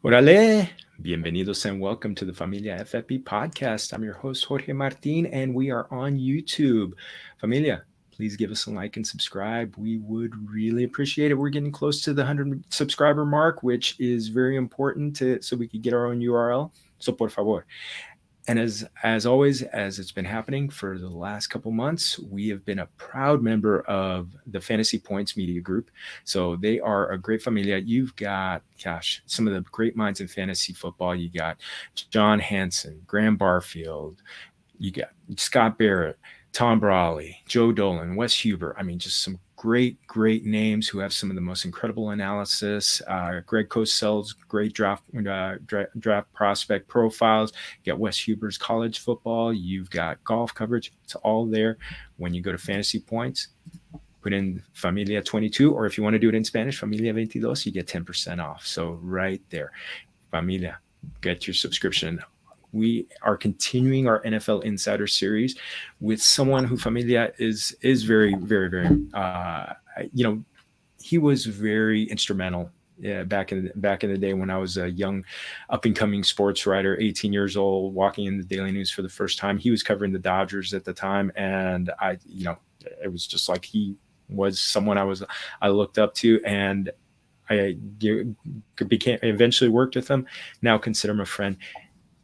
Órale! Bienvenidos and welcome to the Familia FFB podcast. I'm your host, Jorge Martin, and we are on YouTube. Familia, please give us a like and subscribe. We would really appreciate it. We're getting close to the 100 subscriber mark, which is very important so we could get our own URL. So, por favor. And as always, as it's been happening for the last couple months, we have been a proud member of the Fantasy Points Media Group. So they are a great familia. You've got, some of the great minds in fantasy football. You got John Hanson, Graham Barfield, you got Scott Barrett, Tom Brawley, Joe Dolan, Wes Huber. I mean, just some great names who have some of the most incredible analysis. Greg Cosell's great draft prospect profiles. You got Wes Huber's college football. You've got golf coverage. It's all there. When you go to Fantasy Points, put in Familia 22, or if you want to do it in Spanish, Familia 22, you get 10% off. So right there, Familia, get your subscription. We are continuing our NFL Insider series with someone who Familia is very, he was very instrumental back in the day when I was a young up and coming sports writer, 18 years old, walking in the Daily News for the first time. He was covering the Dodgers at the time, and it was just like he was someone I looked up to, and I eventually worked with him. Now consider him a friend.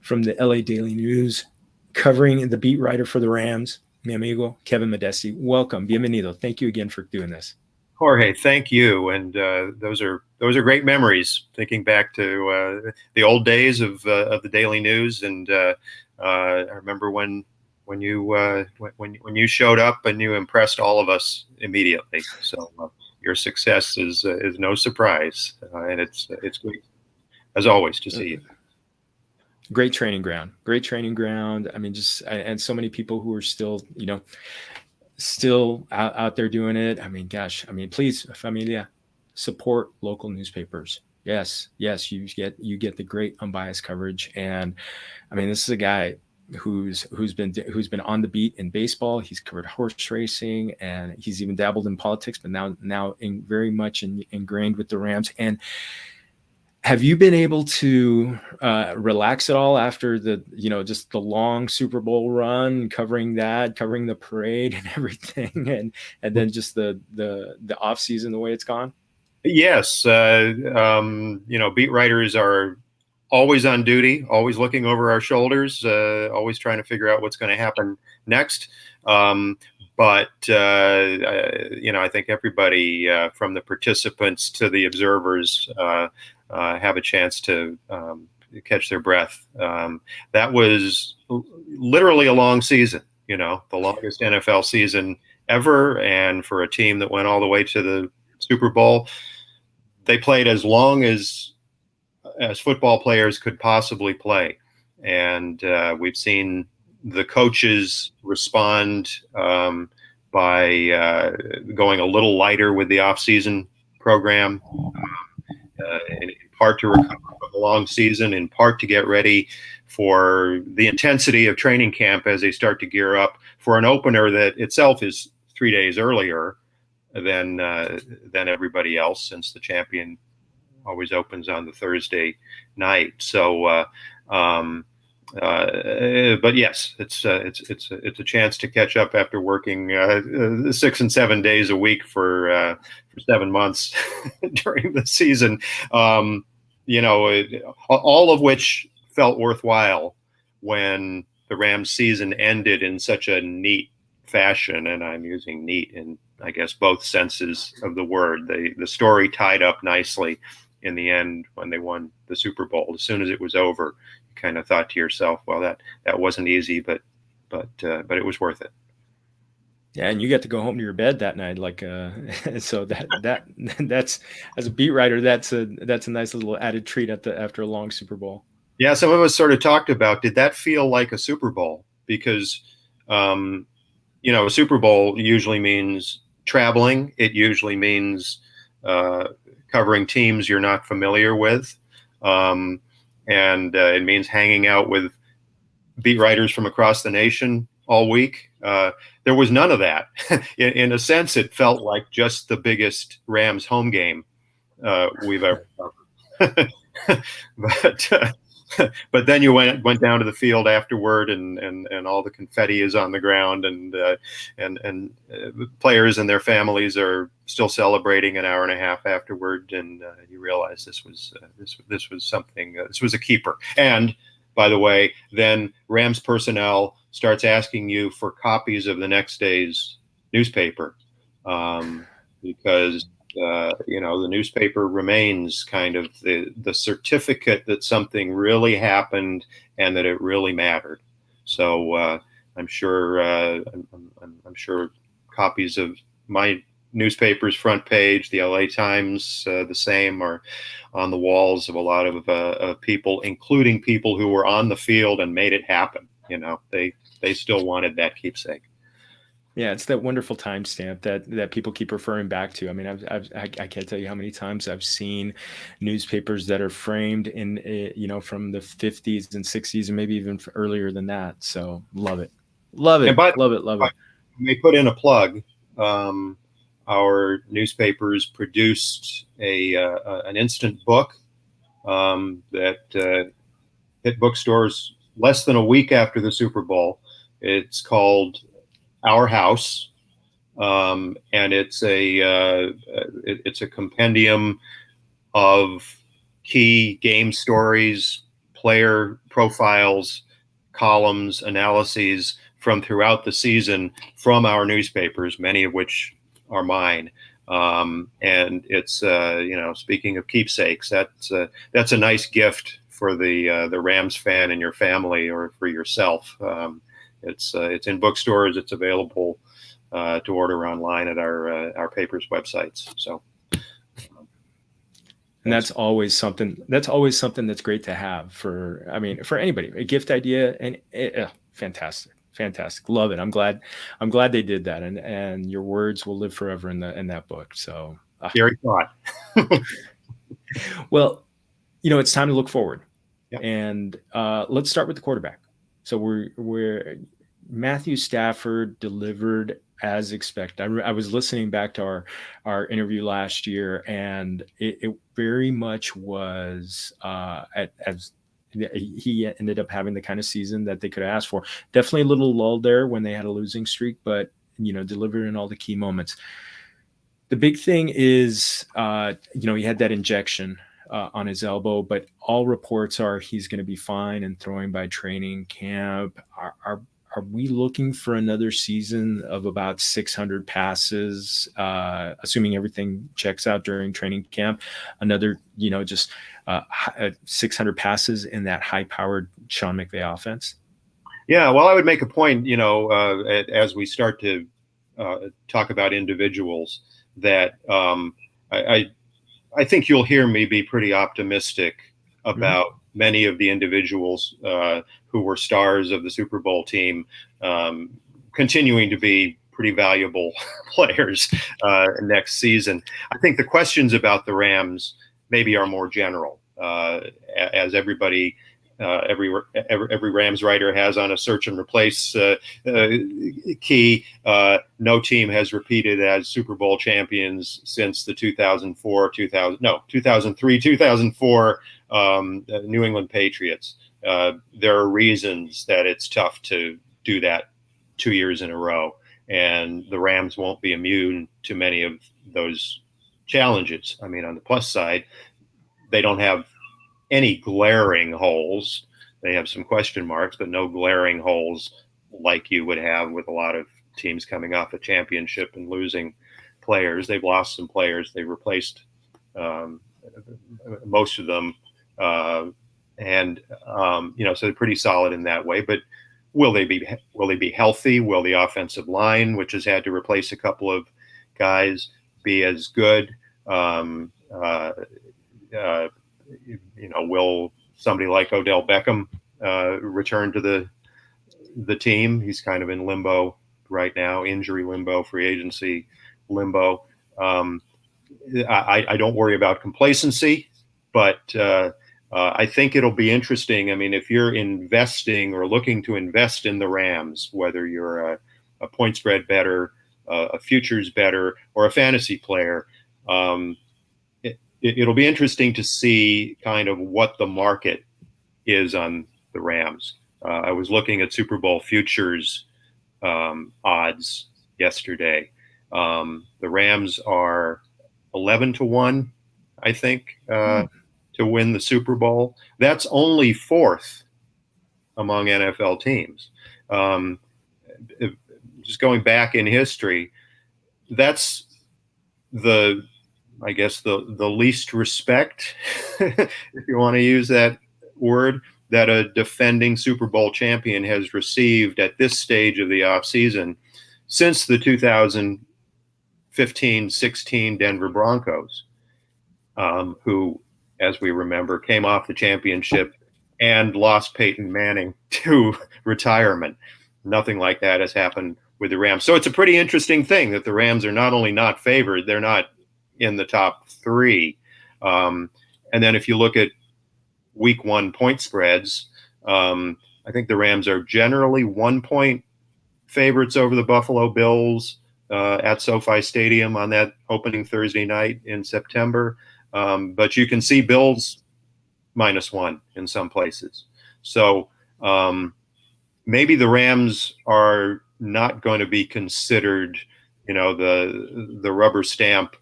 From the LA Daily News, covering the beat writer for the Rams, mi amigo Kevin Modesti. Welcome, bienvenido. Thank you again for doing this. Jorge, thank you. And those are great memories. Thinking back to the old days of the Daily News, and I remember when you showed up and you impressed all of us immediately. So your success is no surprise, and it's great as always to see you. Great training ground. I mean, and so many people who are still out there doing it. I mean, please, Familia, support local newspapers. Yes, you get the great unbiased coverage. And I mean, this is a guy who's been on the beat in baseball. He's covered horse racing, and he's even dabbled in politics, but now very much ingrained with the Rams. And have you been able to relax at all after just the long Super Bowl run, covering the parade and everything, and then just the off season, the way it's gone? Yes, beat writers are always on duty, always looking over our shoulders, always trying to figure out what's going to happen next. But I think everybody, from the participants to the observers, have a chance to catch their breath. That was literally a long season, the longest NFL season ever. And for a team that went all the way to the Super Bowl, they played as long as football players could possibly play. And we've seen the coaches respond by going a little lighter with the off-season program, in part to recover from the long season, in part to get ready for the intensity of training camp as they start to gear up for an opener that itself is 3 days earlier than everybody else, since the champion always opens on the Thursday night. So, but yes, it's a chance to catch up after working 6 and 7 days a week for 7 months during the season. All of which felt worthwhile when the Rams season ended in such a neat fashion, and I'm using neat in, I guess, both senses of the word. The story tied up nicely in the end when they won the Super Bowl. As soon as it was over, you kind of thought to yourself, well, that wasn't easy, but it was worth it. Yeah, and you get to go home to your bed that night, so that's, as a beat writer, that's a nice little added treat after a long Super Bowl. Yeah, some of us sort of talked about, did that feel like a Super Bowl? Because a Super Bowl usually means traveling. It usually means covering teams you're not familiar with, and it means hanging out with beat writers from across the nation all week. There was none of that. In a sense, it felt like just the biggest Rams home game we've ever covered. but but then you went down to the field afterward, and all the confetti is on the ground, and players and their families are still celebrating an hour and a half afterward, and you realize this was something. This was a keeper. And by the way, then Rams personnel starts asking you for copies of the next day's newspaper, because the newspaper remains kind of the certificate that something really happened and that it really mattered. So I'm sure copies of my newspaper's front page, the LA Times, the same, are on the walls of a lot of people, including people who were on the field and made it happen. They still wanted that keepsake. Yeah, it's that wonderful timestamp that people keep referring back to. I mean, I can't tell you how many times I've seen newspapers that are framed in, from the 50s and 60s and maybe even earlier than that. So love it. Love it. Love it. May put in a plug. Our newspapers produced an instant book that hit bookstores less than a week after the Super Bowl. It's called Our House, and it's a compendium of key game stories, player profiles, columns, analyses from throughout the season from our newspapers, many of which are mine. And it's speaking of keepsakes, that's a nice gift for the Rams fan and your family, or for yourself. It's in bookstores. It's available to order online at our paper's websites. So, and that's always something that's great to have for anybody, a gift idea, and fantastic. Love it. I'm glad they did that, and your words will live forever in that book. So very thought. Well, it's time to look forward. Yep. And let's start with the quarterback. So we're Matthew Stafford delivered as expected. I was listening back to our interview last year, and it very much was as he ended up having the kind of season that they could have asked for. Definitely a little lull there when they had a losing streak, but delivered in all the key moments. The big thing is, he had that injection on his elbow, but all reports are he's going to be fine and throwing by training camp. Are we looking for another season of about 600 passes, assuming everything checks out during training camp? Another, 600 passes in that high-powered Sean McVay offense? Yeah, well, I would make a point, as we start to talk about individuals, that I think you'll hear me be pretty optimistic about many of the individuals who were stars of the Super Bowl team continuing to be pretty valuable players next season. I think the questions about the Rams maybe are more general, as everybody, every Rams writer has on a search and replace key. No team has repeated as Super Bowl champions since the 2003, 2004 New England Patriots. There are reasons that it's tough to do that 2 years in a row, and the Rams won't be immune to many of those challenges. I mean, on the plus side, they don't have any glaring holes. They have some question marks, but no glaring holes like you would have with a lot of teams coming off a championship and losing players. They've lost some players. They replaced most of them. So they're pretty solid in that way. But will they be healthy? Will the offensive line, which has had to replace a couple of guys, be as good? Will somebody like Odell Beckham return to the team? He's kind of in limbo right now, injury limbo, free agency limbo. I don't worry about complacency, but I think it'll be interesting. I mean, if you're investing or looking to invest in the Rams, whether you're a point spread bettor, a futures bettor, or a fantasy player, it'll be interesting to see kind of what the market is on the Rams. I was looking at Super Bowl futures odds yesterday. The Rams are 11-1, I think, to win the Super Bowl. That's only fourth among NFL teams. Just going back in history, that's I guess the least respect, if you want to use that word, that a defending Super Bowl champion has received at this stage of the offseason since the 2015-16 Denver Broncos, who, as we remember, came off the championship and lost Peyton Manning to retirement. Nothing like that has happened with the Rams. So it's a pretty interesting thing that the Rams are not only not favored, they're not in the top three. And then if you look at week 1 point spreads, I think the Rams are generally 1 point favorites over the Buffalo Bills at SoFi Stadium on that opening Thursday night in September. But you can see Bills -1 in some places. So maybe the Rams are not going to be considered, the rubber stamp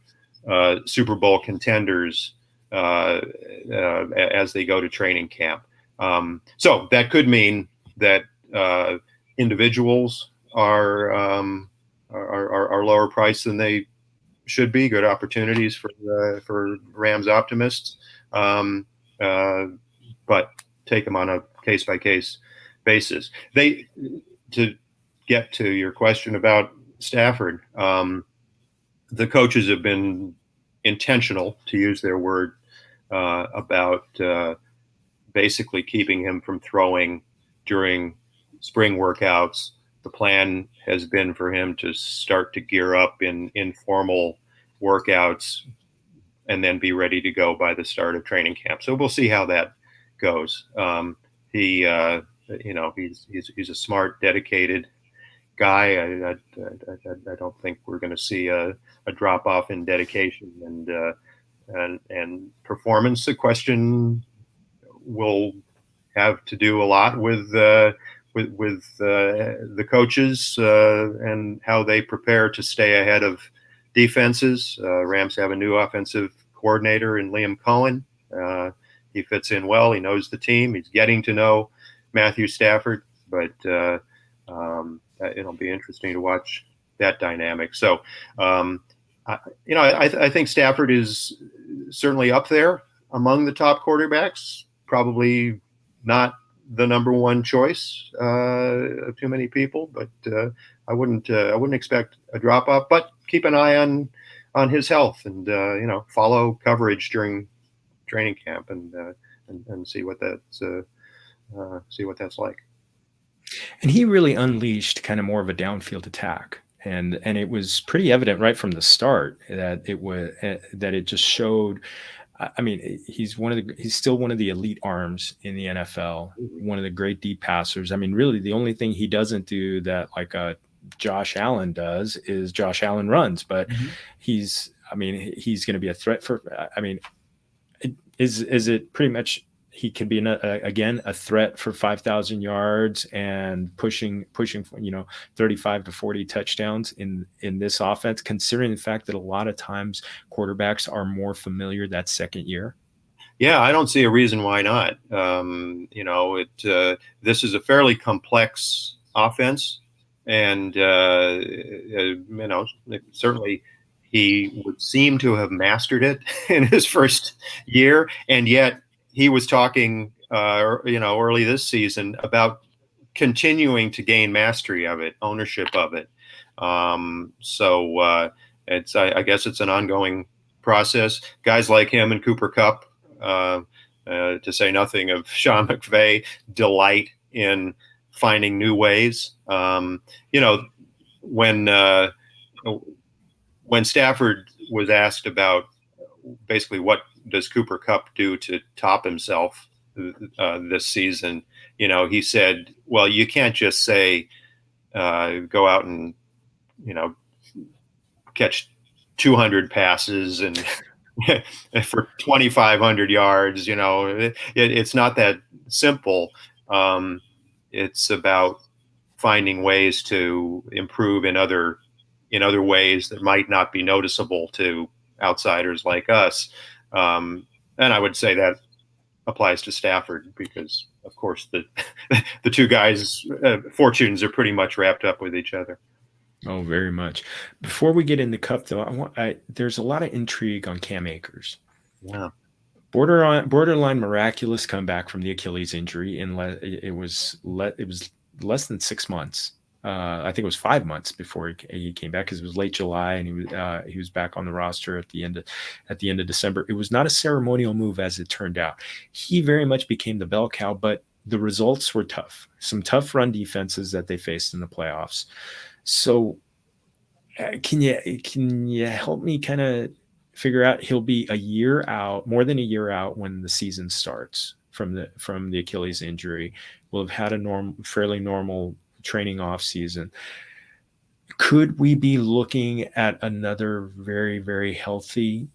Super Bowl contenders as they go to training camp. So that could mean that individuals are lower priced than they should be. Good opportunities for Rams optimists, but take them on a case-by-case basis. To get to your question about Stafford, the coaches have been intentional, to use their word, about basically keeping him from throwing during spring workouts. The plan has been for him to start to gear up in informal workouts and then be ready to go by the start of training camp. So we'll see how that goes. He's a smart, dedicated guy. I don't think we're going to see a drop off in dedication and performance. The question will have to do a lot with the coaches and how they prepare to stay ahead of defenses. Rams have a new offensive coordinator in Liam Cohen. He fits in well. He knows the team. He's getting to know Matthew Stafford, but it'll be interesting to watch that dynamic. So, I think Stafford is certainly up there among the top quarterbacks. Probably not the number one choice of too many people, but I wouldn't expect a drop off. But keep an eye on his health and follow coverage during training camp and see what that's like. And he really unleashed kind of more of a downfield attack. And it was pretty evident right from the start that it just showed. I mean, he's still one of the elite arms in the NFL, one of the great deep passers. I mean, really, the only thing he doesn't do that like Josh Allen does is Josh Allen runs. But he's going to be a threat for. I mean, is it pretty much? He can be again a threat for 5,000 yards and pushing 35 to 40 touchdowns in this offense, considering the fact that a lot of times quarterbacks are more familiar that second year. Yeah, I don't see a reason why not. This is a fairly complex offense, and certainly he would seem to have mastered it in his first year, and yet he was talking, early this season about continuing to gain mastery of it, ownership of it. So I guess it's an ongoing process. Guys like him and Cooper Kupp, to say nothing of Sean McVay, delight in finding new ways. When Stafford was asked about basically what does Cooper Kupp do to top himself this season, he said, well, you can't just say go out and catch 200 passes and for 2,500 yards. It's not that simple. It's about finding ways to improve in other ways that might not be noticeable to outsiders like us. And I would say that applies to Stafford because, of course, the two guys' fortunes are pretty much wrapped up with each other. Oh, very much. Before we get into Kupp, though, there's a lot of intrigue on Cam Akers. Yeah. Borderline miraculous comeback from the Achilles injury. It was less than 6 months. I think it was 5 months before he came back, because it was late July, and he was back on the roster at the end of December. It was not a ceremonial move, as it turned out. He very much became the bell cow, but the results were tough. Some tough run defenses that they faced in the playoffs. So, can you help me kind of figure out? He'll be more than a year out when the season starts from the Achilles injury. We'll have had a fairly normal training off season. Could we be looking at another very, very healthy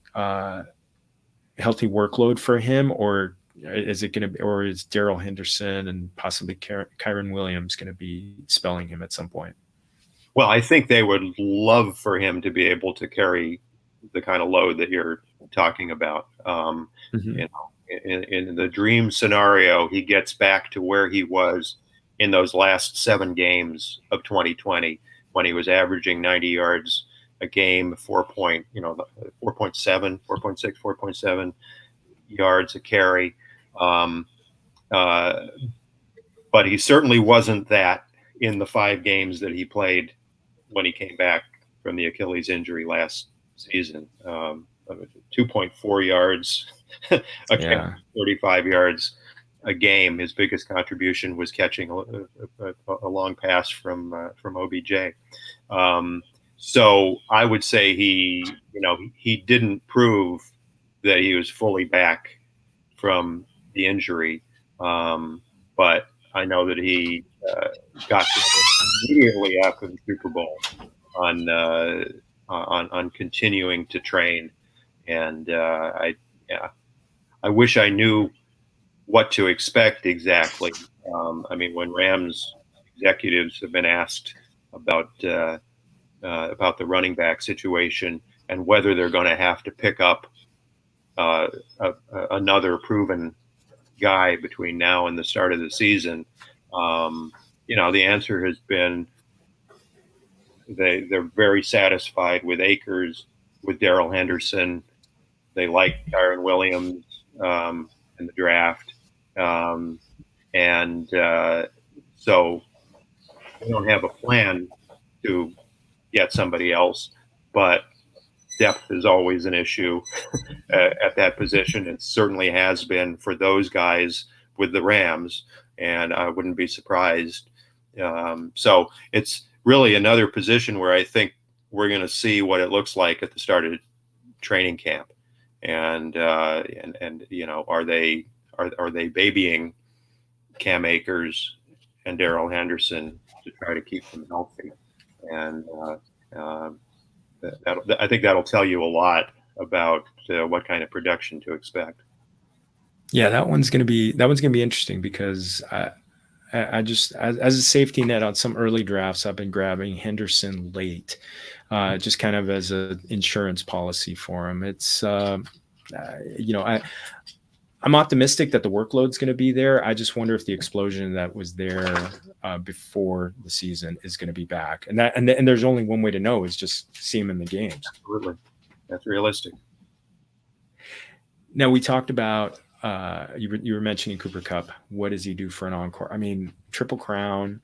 workload for him, or is Darrell Henderson and possibly Kyren Williams going to be spelling him at some point? Well, I think they would love for him to be able to carry the kind of load that you're talking about. In the dream scenario, he gets back to where he was in those last 7 games of 2020, when he was averaging 90 yards a game, 4.7, 4.6, 4.7 yards a carry. But he certainly wasn't that in the 5 games that he played when he came back from the Achilles injury last season. 2.4 yards a game, 35 yards a game. His biggest contribution was catching a long pass from OBJ. So I would say he didn't prove that he was fully back from the injury, but I know that he got immediately after the Super Bowl on continuing to train, and I wish I knew what to expect exactly. When Rams executives have been asked about the running back situation and whether they're going to have to pick up another proven guy between now and the start of the season, the answer has been they're very satisfied with Akers, with Darrell Henderson. They like Kyren Williams in the draft. So they don't have a plan to get somebody else, but depth is always an issue at that position. It certainly has been for those guys with the Rams, and I wouldn't be surprised. So it's really another position where I think we're going to see what it looks like at the start of training camp, and are they babying Cam Akers and Darrell Henderson to try to keep them healthy? And I think that'll tell you a lot about what kind of production to expect. Yeah, that one's going to be interesting, because I just, as a safety net on some early drafts, I've been grabbing Henderson late, just kind of as an insurance policy for him. It's I'm optimistic that the workload's going to be there. I just wonder if the explosion that was there before the season is going to be back. And there's only one way to know, is just see him in the games. Absolutely. That's realistic. Now, we talked about, you were mentioning Cooper Kupp. What does he do for an encore? I mean, Triple Crown,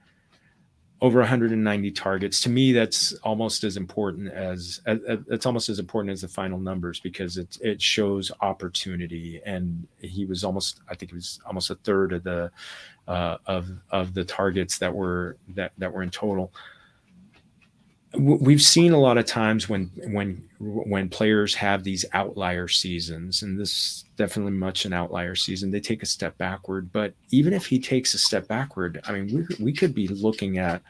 over 190 targets. To me, that's almost as important as the final numbers, because it shows opportunity. And he was almost a third of the targets that were in total. We've seen a lot of times when players have these outlier seasons, and this is definitely much an outlier season, they take a step backward. But even if he takes a step backward, I mean, we could be looking at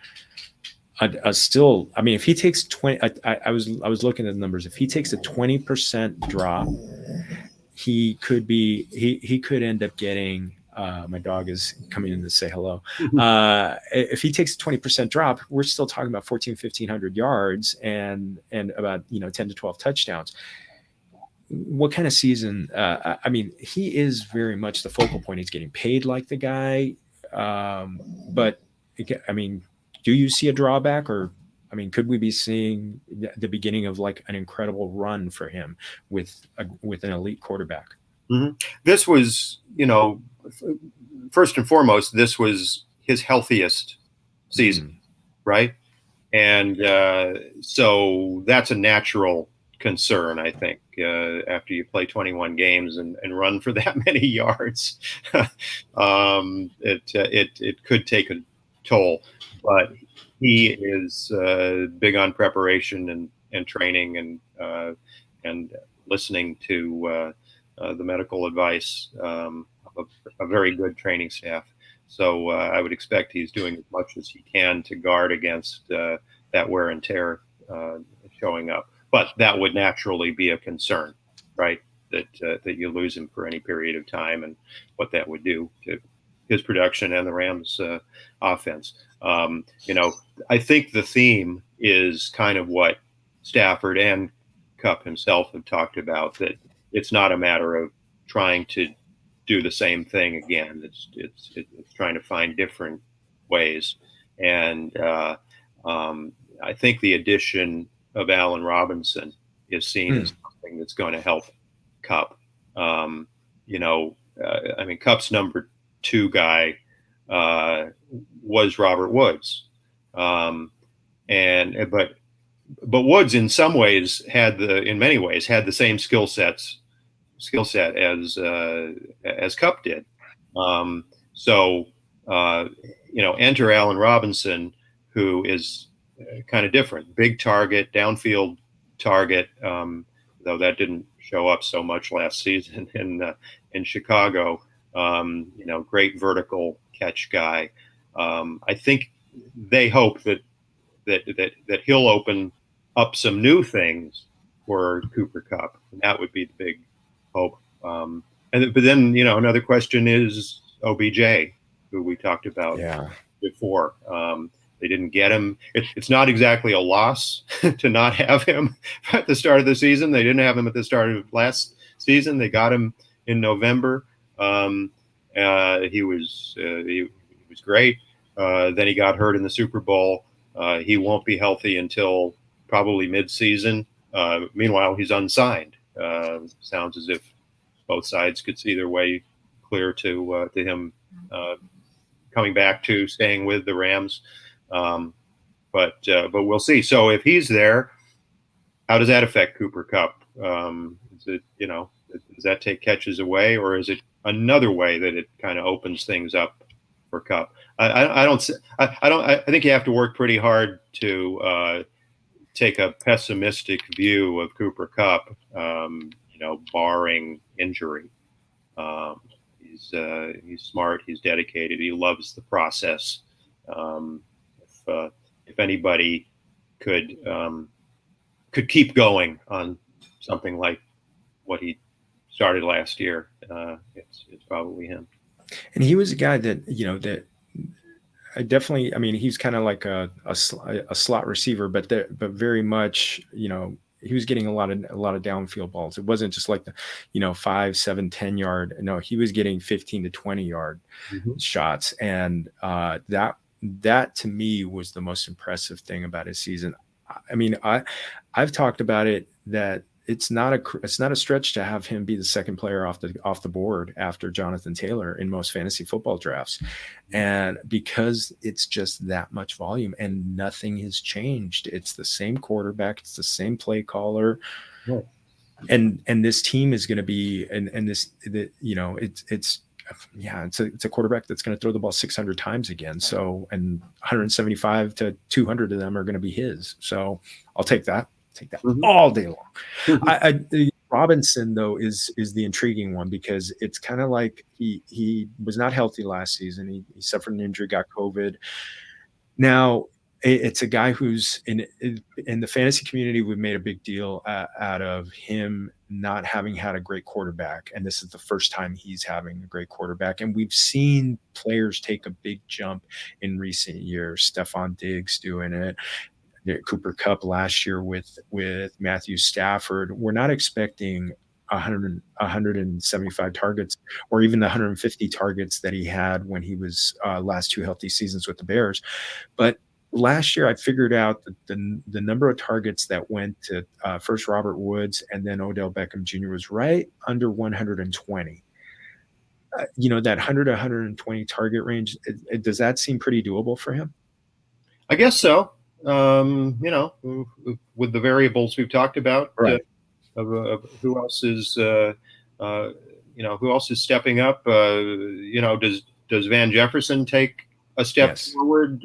if he takes 20, I was looking at the numbers. If he takes a 20% drop he could end up getting. My dog is coming in to say hello. If he takes a 20% drop, we're still talking about 1,500 yards and about 10 to 12 touchdowns. What kind of season? I mean, he is very much the focal point. He's getting paid like the guy, but I mean, do you see a drawback, or I mean, could we be seeing the beginning of like an incredible run for him with an elite quarterback? Mm-hmm. This was, first and foremost, this was his healthiest season, right? And so that's a natural concern, I think, after you play 21 games and run for that many yards. It could take a toll, but he is big on preparation and training and listening to the medical advice of a very good training staff. So I would expect he's doing as much as he can to guard against that wear and tear showing up. But that would naturally be a concern, right? That you lose him for any period of time, and what that would do to his production and the Rams' offense. I think the theme is kind of what Stafford and Kupp himself have talked about, that it's not a matter of trying to do the same thing again. It's trying to find different ways. And I think the addition of Allen Robinson is seen as something that's going to help Kupp. I mean, Kupp's number 2 guy was Robert Woods. But Woods in many ways had the same skill set as Kupp did. Enter Allen Robinson, who is kind of different, big target, downfield target, though that didn't show up so much last season in Chicago. Great vertical catch guy. I think they hope that he'll open up some new things for Cooper Kupp, and that would be the big hope. But then another question is OBJ, who we talked about before. They didn't get him. It's not exactly a loss to not have him at the start of the season. They didn't have him at the start of last season. They got him in November. He was great. Then he got hurt in the Super Bowl. He won't be healthy until probably mid-season. Meanwhile, he's unsigned. Sounds as if both sides could see their way clear to him coming back to staying with the Rams. But we'll see. So if he's there, how does that affect Cooper Kupp? Is it, does that take catches away, or is it another way that it kind of opens things up for Kupp? I think you have to work pretty hard to take a pessimistic view of Cooper Kupp, barring injury. He's smart. He's dedicated. He loves the process. If anybody could keep going on something like what he started last year, it's probably him. And he was a guy that I definitely. I mean, he's kind of like a slot receiver, but very much he was getting a lot of downfield balls. It wasn't just like the 5, 7, 10 yard. No, he was getting 15 to 20 yard shots, and that to me was the most impressive thing about his season. I mean, I've talked about it, that it's not a stretch to have him be the second player off the board after Jonathan Taylor in most fantasy football drafts, and because it's just that much volume and nothing has changed. It's the same quarterback, it's the same play caller, and this team is going to be it's a quarterback that's going to throw the ball 600 times again. So, and 175 to 200 of them are going to be his. So I'll take that all day long. Robinson, though, is the intriguing one, because it's kind of like he was not healthy last season. He suffered an injury, got COVID. Now It's a guy who's in the fantasy community. We've made a big deal out of him not having had a great quarterback, and this is the first time he's having a great quarterback. And we've seen players take a big jump in recent years. Stephon Diggs doing it, Cooper Kupp last year with Matthew Stafford. We're not expecting 175 targets or even the 150 targets that he had when he was last two healthy seasons with the Bears. But last year, I figured out that the number of targets that went to first Robert Woods and then Odell Beckham Jr. was right under 120. That 100 to 120 target range, does that seem pretty doable for him? I guess so. With the variables we've talked about, right. Of who else is who else is stepping up? Does Van Jefferson take a step forward?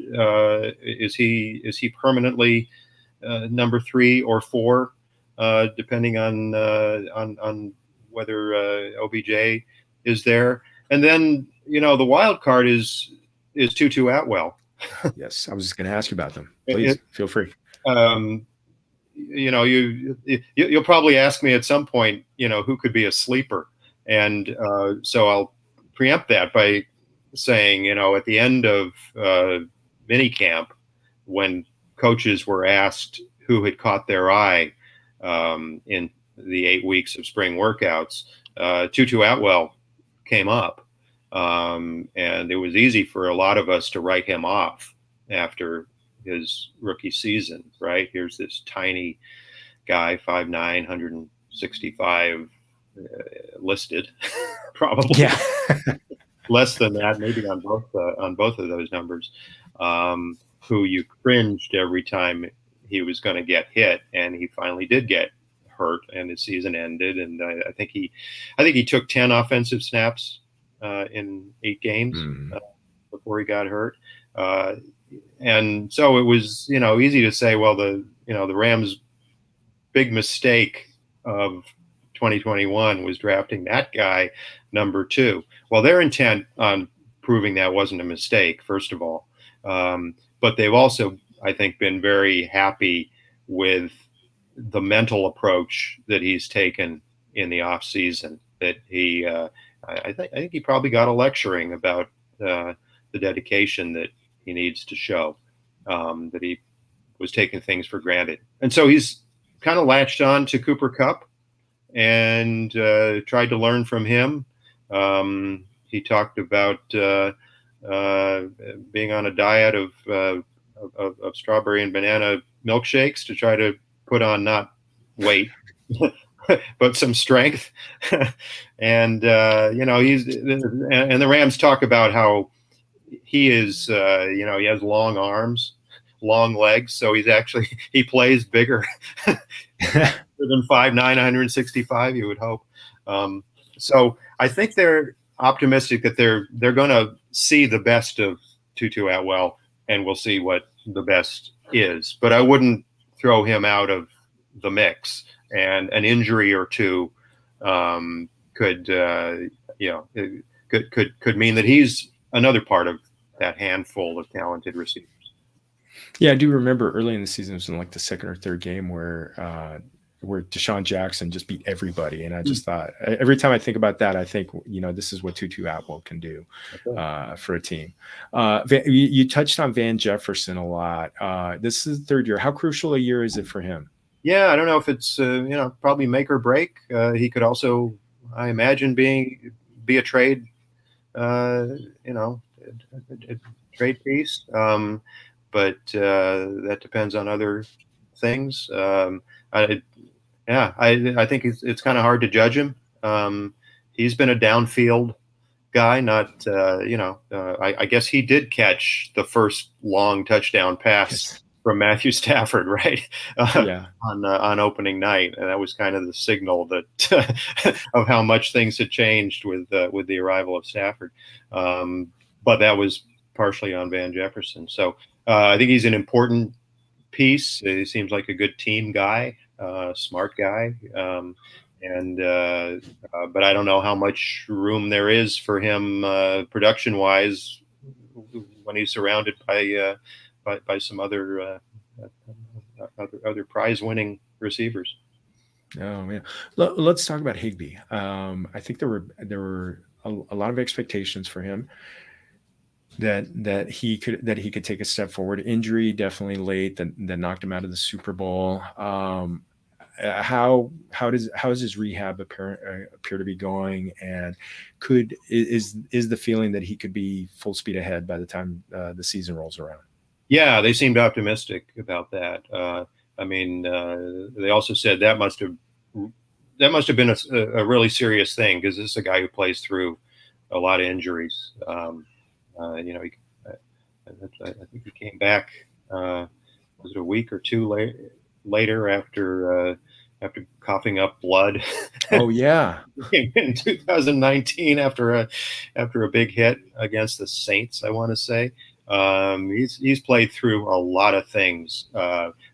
Is he permanently number 3 or 4, depending on whether OBJ is there? And then the wild card is Tutu Atwell. Yes, I was just going to ask you about them. Please feel free. You'll probably ask me at some point, who could be a sleeper, and so I'll preempt that by saying, at the end of minicamp, when coaches were asked who had caught their eye in the 8 weeks of spring workouts, Tutu Atwell came up, and it was easy for a lot of us to write him off after his rookie season. Right, here's this tiny guy, 5'9", 165 listed, probably less than that, maybe on both of those numbers, who you cringed every time he was going to get hit, and he finally did get hurt, and his season ended. And I think he took 10 offensive snaps in 8 games before he got hurt. And so it was, easy to say, well, the Rams' big mistake of 2021 was drafting that guy number 2. Well, their intent on proving that wasn't a mistake, first of all. But they've also, I think, been very happy with the mental approach that he's taken in the off season. That he, I think he probably got a lecturing about the dedication that he needs to show, that he was taking things for granted. And so he's kind of latched on to Cooper Kupp and tried to learn from him. He talked about being on a diet of strawberry and banana milkshakes to try to put on not weight, but some strength. And, and the Rams talk about how he is, he has long arms, long legs. So he plays bigger than 5'9", 165, you would hope. So I think they're optimistic that they're going to see the best of Tutu Atwell, and we'll see what the best is. But I wouldn't throw him out of the mix, and an injury or two could mean that he's another part of that handful of talented receivers. Yeah, I do remember early in the season, it was in like the second or third game where Deshaun Jackson just beat everybody. And I just thought, every time I think about that, I think, this is what Tutu Atwell can do for a team. You touched on Van Jefferson a lot. This is the third year. How crucial a year is it for him? Yeah, I don't know if it's, probably make or break. He could also, I imagine, be a trade, a trade piece. But that depends on other things. I think it's kind of hard to judge him. He's been a downfield guy, not I guess he did catch the first long touchdown pass from Matthew Stafford, right? On opening night, and that was kind of the signal that of how much things had changed with the arrival of Stafford. But that was partially on Van Jefferson. So I think he's an important piece. He seems like a good team guy, smart guy. But I don't know how much room there is for him production-wise when he's surrounded by by some other prize-winning receivers. Oh man, let's talk about Higbee. I think there were a lot of expectations for him that he could take a step forward. Injury definitely late that knocked him out of the Super Bowl. How does his rehab appear to be going, and is the feeling that he could be full speed ahead by the time the season rolls around? Yeah, they seemed optimistic about that. I mean, they also said that must have been a really serious thing, because this is a guy who plays through a lot of injuries. You know, I think he came back. Was it a week or two later after coughing up blood? Oh yeah, in 2019 after a big hit against the Saints, I want to say. He's played through a lot of things.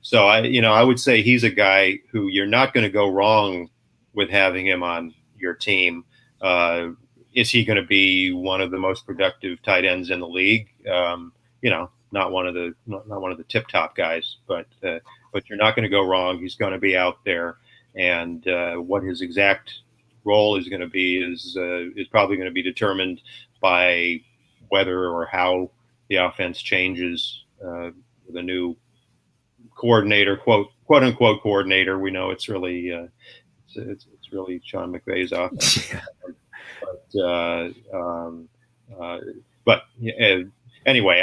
So I would say he's a guy who you're not going to go wrong with having him on your team. Is he going to be one of the most productive tight ends in the league? Not one of the tip top guys, but you're not going to go wrong. He's going to be out there, and what his exact role is going to be is probably going to be determined by whether or how the offense changes with a new coordinator, quote unquote coordinator. We know it's really it's really Sean McVay's offense. But anyway,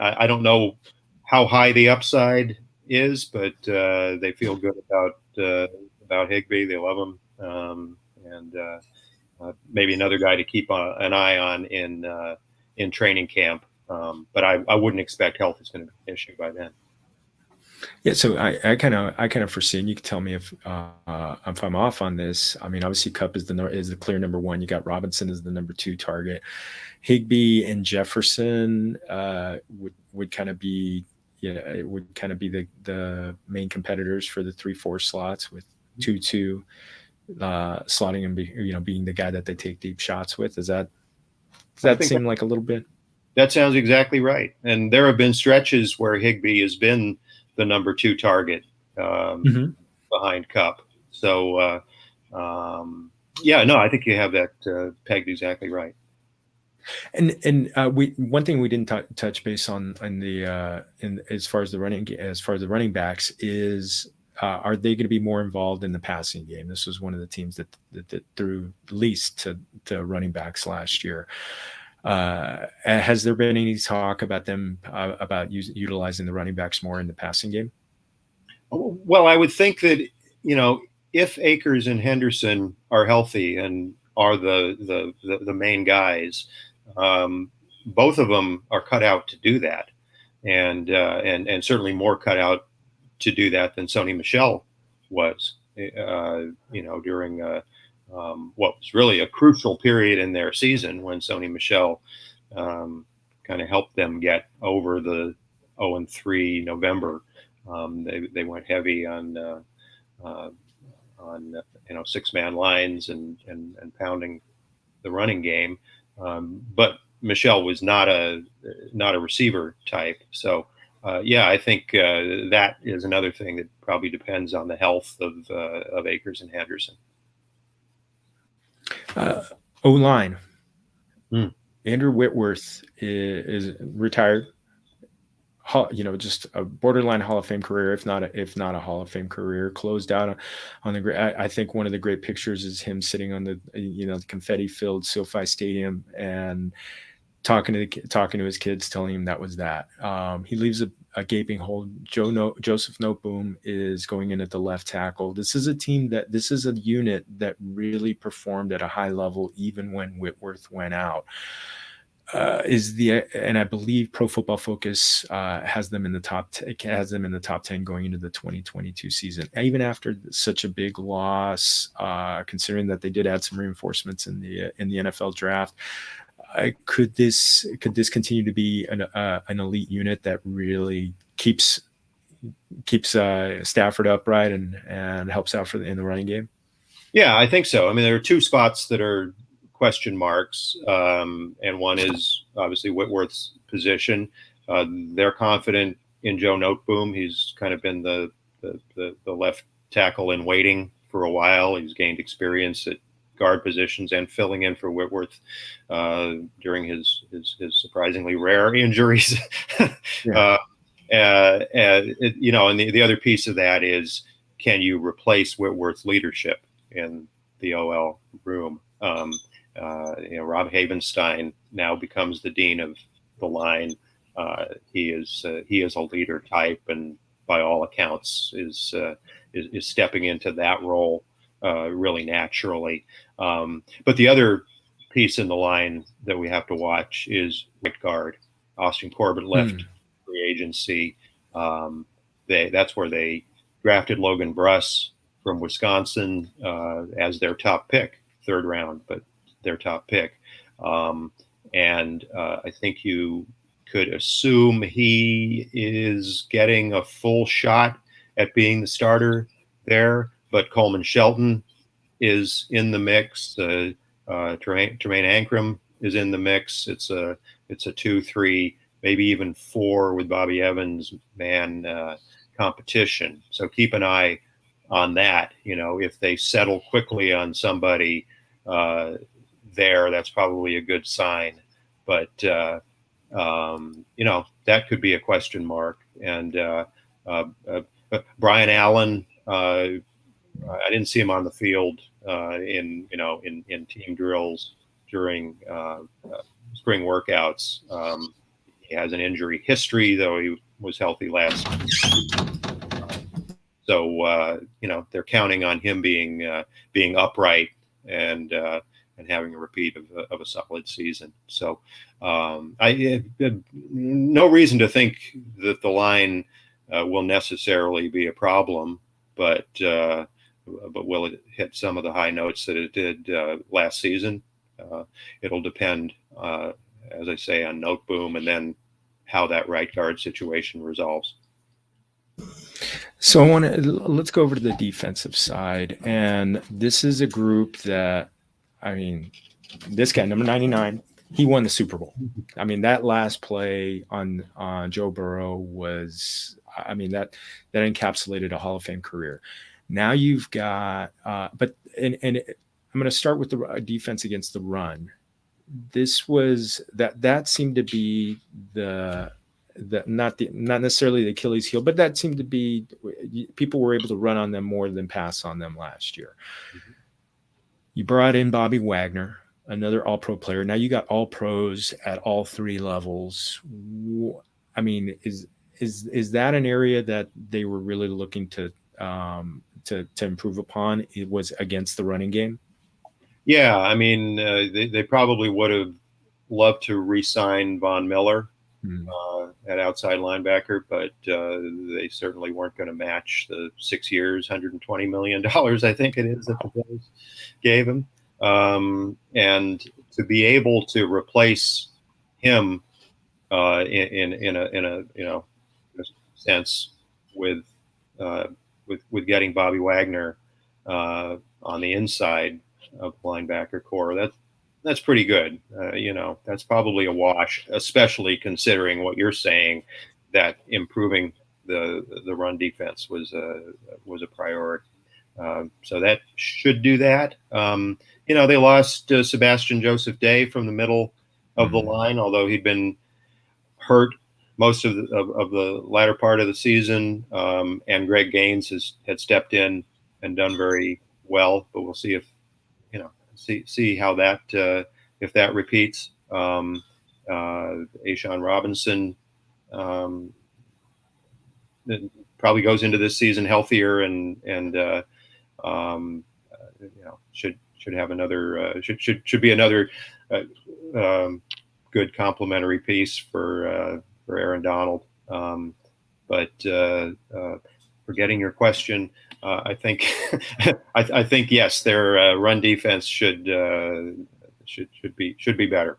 I don't know how high the upside is, but they feel good about Higbee. They love him, and maybe another guy to keep an eye on in training camp. But I wouldn't expect health is going to be an issue by then. Yeah, so I kind of foresee, and you can tell me if I'm off on this. I mean, obviously, Kupp is the clear number one. You got Robinson as the number two target. Higbee and Jefferson would kind of be it would kind of be the main competitors for the 3-4 slots, with 2-2 slotting and being the guy that they take deep shots with. Does that seem like a little bit? That sounds exactly right. And there have been stretches where Higbee has been the number two target behind Kupp. So, I think you have that pegged exactly right. And one thing we didn't touch base on as far as the running backs is, are they going to be more involved in the passing game? This was one of the teams that threw least to running backs last year. Has there been any talk about them about utilizing the running backs more in the passing game? Well, I would think that if Akers and Henderson are healthy and are the main guys, both of them are cut out to do that, and certainly more cut out to do that than Sony Michel was. During what was really a crucial period in their season, when Sony Michel kind of helped them get over the 0-3 November. They went heavy on 6-man lines and pounding the running game, but Michel was not a receiver type. So I think that is another thing that probably depends on the health of Akers and Henderson. O-line. Andrew Whitworth is retired. Just a borderline Hall of Fame career, if not a Hall of Fame career. Closed out on the great. I think one of the great pictures is him sitting on the confetti-filled SoFi Stadium and talking to his kids, telling him that was that. He leaves a gaping hole. Joseph Noteboom is going in at the left tackle. This is a unit that really performed at a high level even when Whitworth went out. And I believe Pro Football Focus has them in the top 10 going into the 2022 season, even after such a big loss, considering that they did add some reinforcements in the NFL draft. Could this continue to be an elite unit that really keeps Stafford upright and helps out in the running game? Yeah, I think so. I mean, there are two spots that are question marks, and one is obviously Whitworth's position. They're confident in Joe Noteboom. He's kind of been the left tackle in waiting for a while. He's gained experience at guard positions and filling in for Whitworth during his surprisingly rare injuries. Yeah. And the other piece of that is, can you replace Whitworth's leadership in the OL room? Rob Havenstein now becomes the dean of the line. He is a leader type, and by all accounts is stepping into that role really naturally. But the other piece in the line that we have to watch is right guard. Austin Corbett left free agency. That's where they drafted Logan Bruss from Wisconsin as their top pick, third round, but their top pick. And I think you could assume he is getting a full shot at being the starter there. But Coleman Shelton is in the mix. Tremaine Ankrum is in the mix. It's a 2-3, maybe even 4 with Bobby Evans man competition. So keep an eye on that. If they settle quickly on somebody there, that's probably a good sign. But that could be a question mark. And Brian Allen, I didn't see him on the field in team drills during spring workouts. He has an injury history, though he was healthy last. So they're counting on him being upright and having a repeat of a solid season. So I no reason to think that the line will necessarily be a problem, but will it hit some of the high notes that it did last season? It'll depend, as I say, on Noteboom, and then how that right guard situation resolves. So let's go over to the defensive side. And this is a group that, this guy, number 99, he won the Super Bowl. That last play on Joe Burrow was, that encapsulated a Hall of Fame career. Now you've got, I'm going to start with the defense against the run. This was that seemed to be not necessarily the Achilles heel, but that seemed to be, people were able to run on them more than pass on them last year. Mm-hmm. You brought in Bobby Wagner, another all-pro player. Now you got all pros at all 3 levels. Is that an area that they were really looking to improve upon? It was against the running game. Yeah, they probably would have loved to re-sign Von Miller at outside linebacker, but they certainly weren't going to match the 6 years, $120 million, I think it is, that the Bills gave him. And to be able to replace him in a sense with getting Bobby Wagner on the inside of linebacker core, that's pretty good. That's probably a wash, especially considering what you're saying, that improving the run defense was a priority. So that should do that. They lost Sebastian Joseph Day from the middle of the line, although he'd been hurt most of the latter part of the season. And Greg Gaines had stepped in and done very well, but we'll see if see how that if that repeats. Ashawn Robinson probably goes into this season healthier and should have another should be another good complementary piece for Aaron Donald. But forgetting your question, I think I think yes, their run defense should be better.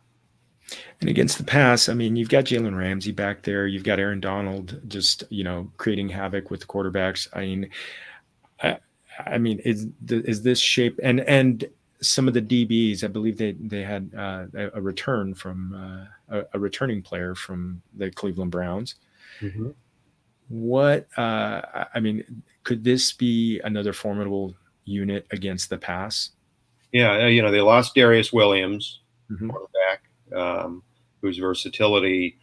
And against the pass, you've got Jalen Ramsey back there. You've got Aaron Donald just creating havoc with the quarterbacks. Is this shape and some of the DBs. I believe they had a return from a returning player from the Cleveland Browns. Mm-hmm. What I mean, could this be another formidable unit against the pass? Yeah, they lost Darius Williams, Mm-hmm. quarterback, whose versatility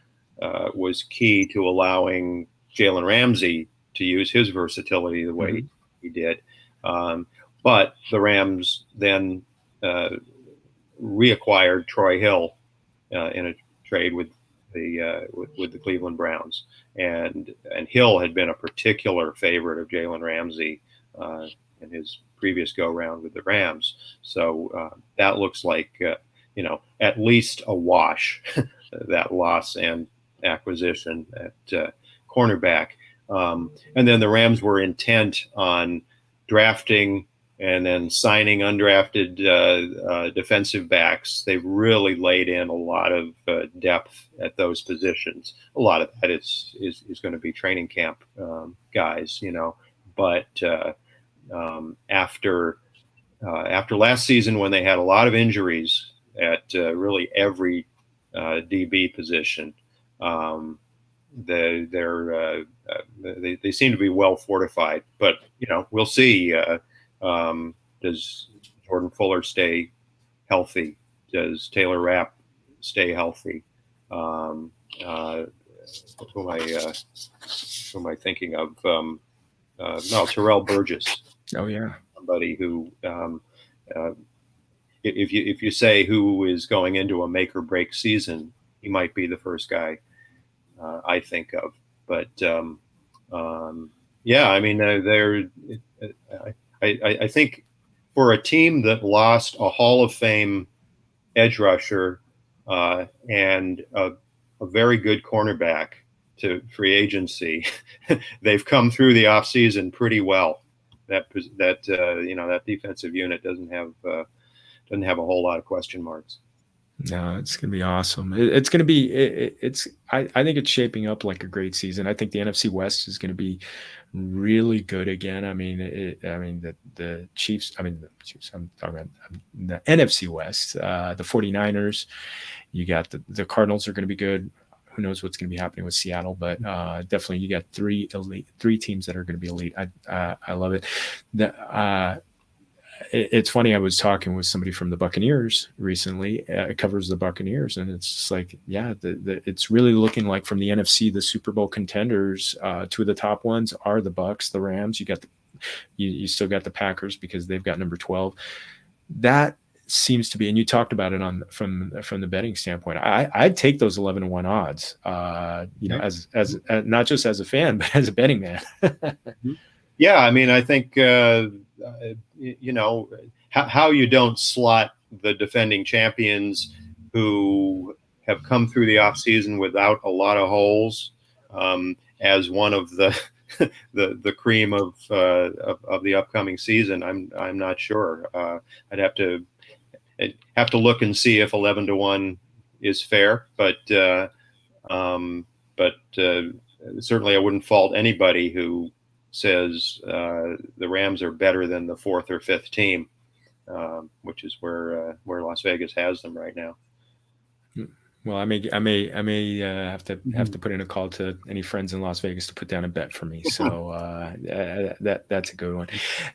was key to allowing Jalen Ramsey to use his versatility the way Mm-hmm. he did. But the Rams then reacquired Troy Hill in a trade with the Cleveland Browns, and Hill had been a particular favorite of Jalen Ramsey in his previous go round with the Rams. So that looks like at least a wash, that loss and acquisition at cornerback. And then the Rams were intent on drafting and then signing undrafted defensive backs. They've really laid in a lot of depth at those positions. A lot of that is going to be training camp guys, But after last season, when they had a lot of injuries at really every DB position, they seem to be well fortified. But we'll see. Does Jordan Fuller stay healthy? Does Taylor Rapp stay healthy? Who am I thinking of? No, Terrell Burgess. Oh yeah, Somebody who, if you say who is going into a make or break season, he might be the first guy I think of. But yeah, I mean, I think for a team that lost a Hall of Fame edge rusher and a very good cornerback to free agency, they've come through the offseason pretty well. That defensive unit doesn't have a whole lot of question marks. No, it's going to be awesome. It's going to be, I think it's shaping up like a great season. I think the NFC West is going to be really good again. I mean, the Chiefs, I'm talking about the NFC West, the 49ers, you got the Cardinals are going to be good. Who knows what's going to be happening with Seattle, but definitely you got three teams that are going to be elite. I love it. It's funny. I was talking with somebody from the Buccaneers recently. It covers the Buccaneers, and it's just like, yeah, it's really looking like from the NFC, the Super Bowl contenders. Two of the top ones are the Bucs, the Rams. You still got the Packers because they've got number 12. That seems to be, and you talked about it from the betting standpoint. I'd take those 11-1 odds. As not just as a fan, but as a betting man. Yeah, I mean, I think how you don't slot the defending champions who have come through the offseason without a lot of holes as one of the the cream of the upcoming season. I'm not sure. I'd have to look and see if 11-1 is fair, but certainly I wouldn't fault anybody who says the Rams are better than the fourth or fifth team, which is where Las Vegas has them right now. Well, I may have to put in a call to any friends in Las Vegas to put down a bet for me. So that's a good one.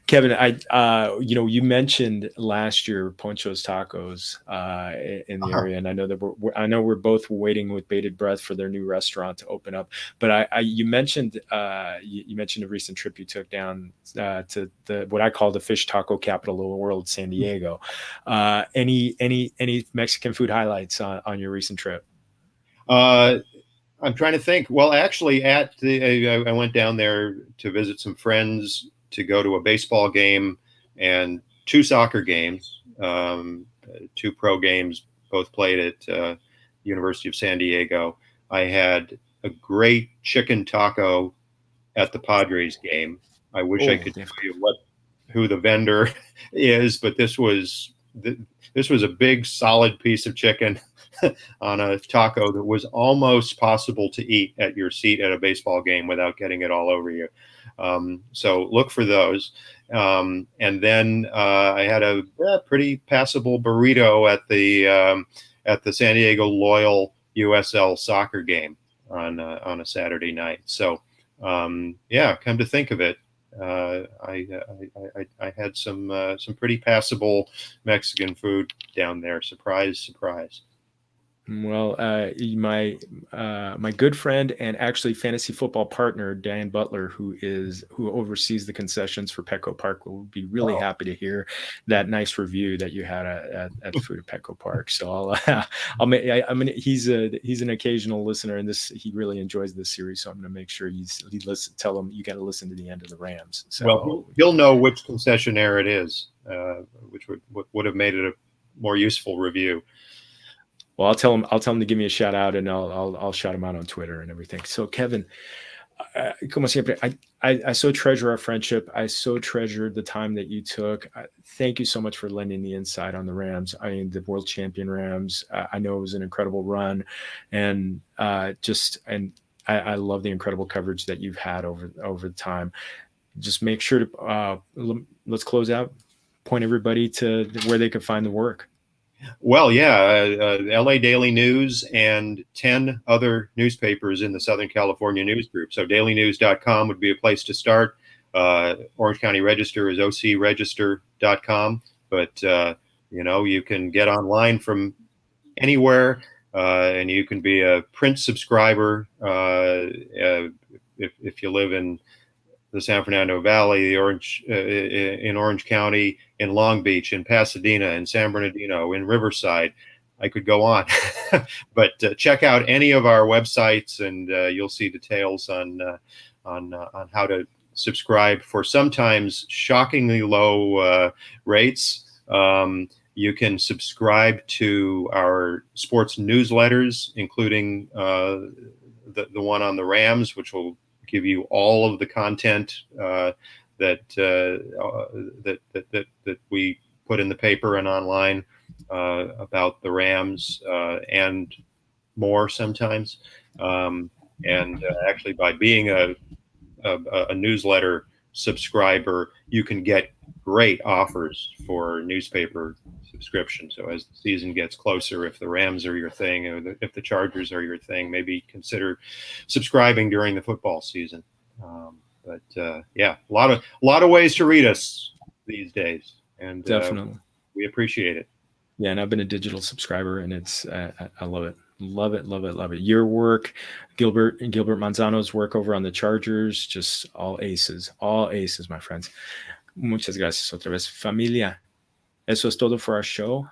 Kevin, you mentioned last year Poncho's Tacos in the area, and I know that we're both waiting with bated breath for their new restaurant to open up. But you mentioned a recent trip you took down to what I call the fish taco capital of the world, San Diego. Any Mexican food highlights on your recent trip? I'm trying to think. Well, actually, I went down there to visit some friends, to go to a baseball game and 2 soccer games, 2 pro games, both played at University of San Diego. I had a great chicken taco at the Padres game. I wish I could tell you who the vendor is, but this was a big, solid piece of chicken on a taco that was almost possible to eat at your seat at a baseball game without getting it all over you. So look for those. And then I had a pretty passable burrito at the San Diego Loyal USL soccer game on a Saturday night. So yeah, come to think of it, I had some pretty passable Mexican food down there. Surprise, surprise. Well, my good friend and actually fantasy football partner Dan Butler, who oversees the concessions for Petco Park, will be really happy to hear that nice review that you had at the food at Petco Park. So he's an occasional listener, and he really enjoys this series. So I'm going to make sure tell him you got to listen to the end of the Rams. So well, he'll know which concessionaire it is, which would have made it a more useful review. Well, I'll tell him to give me a shout out, and I'll shout him out on Twitter and everything. So, Kevin, como siempre, I so treasure our friendship. I so treasure the time that you took. Thank you so much for lending the insight on the Rams. I mean, the world champion Rams. I know it was an incredible run, and I love the incredible coverage that you've had over the time. Just make sure to let's close out. Point everybody to where they can find the work. Well, yeah, LA Daily News and 10 other newspapers in the Southern California News Group. So dailynews.com would be a place to start. Orange County Register is ocregister.com. But, you can get online from anywhere, and you can be a print subscriber if you live in the San Fernando Valley, in Orange County, in Long Beach, in Pasadena, in San Bernardino, in Riverside. I could go on, but check out any of our websites, and you'll see details on how to subscribe for sometimes shockingly low rates. You can subscribe to our sports newsletters, including the one on the Rams, which will give you all of the content that we put in the paper and online about the Rams and more sometimes. And actually, by being a newsletter subscriber, you can get great offers for newspaper subscription. So as the season gets closer, if the Rams are your thing, or if the Chargers are your thing, maybe consider subscribing during the football season. Yeah, a lot of ways to read us these days, and definitely we appreciate it. Yeah, and I've been a digital subscriber, and it's I love it. Love it, love it, love it. Your work, Gilbert Manzano's work over on the Chargers, just all aces, my friends. Muchas gracias otra vez, familia. Eso es todo for our show.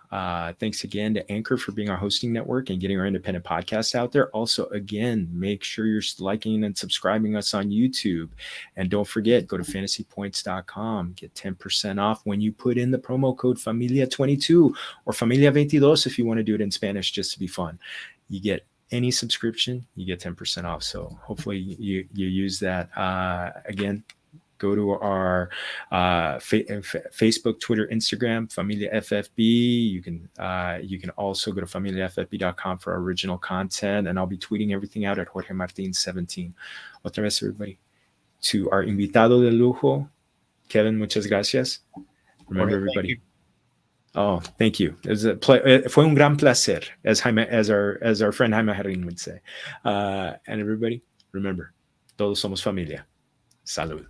Thanks again to Anchor for being our hosting network and getting our independent podcast out there. Also, again, make sure you're liking and subscribing us on YouTube. And don't forget, go to fantasypoints.com. Get 10% off when you put in the promo code Familia22 or Familia22 if you want to do it in Spanish just to be fun. You get any subscription, you get 10% off. So hopefully you use that. Again, go to our Facebook, Twitter, Instagram, Familia FFB. You can also go to familiafb.com for our original content, and I'll be tweeting everything out at Jorge Martin 17. Otra vez, everybody, to our invitado de lujo, Kevin. Muchas gracias. Remember, everybody. Oh, thank you. It was fue un gran placer, as our friend Jaime Herrin would say. And everybody, remember, todos somos familia. Salud.